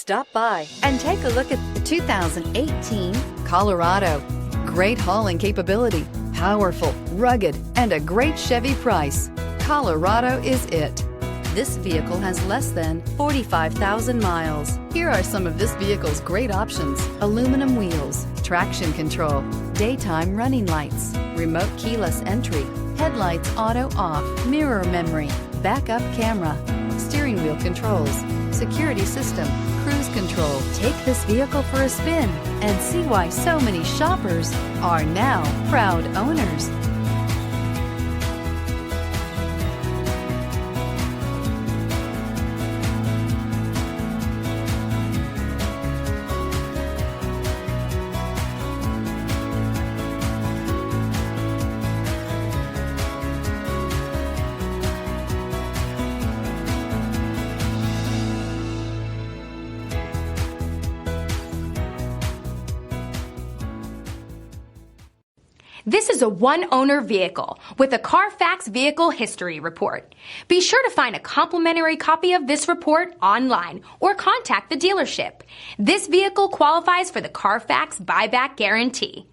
Stop by and take a look at the 2018 Colorado. Great hauling capability, powerful, rugged, and a great Chevy price. Colorado is it. This vehicle has less than 45,000 miles. Here are some of this vehicle's great options: aluminum wheels, traction control, daytime running lights, remote keyless entry, headlights auto off, mirror memory, backup camera, steering wheel controls, security system, cruise control. Take this vehicle for a spin and see why so many shoppers are now proud owners. This is a one-owner vehicle with a Carfax Vehicle History Report. Be sure to find a complimentary copy of this report online or contact the dealership. This vehicle qualifies for the Carfax Buyback Guarantee.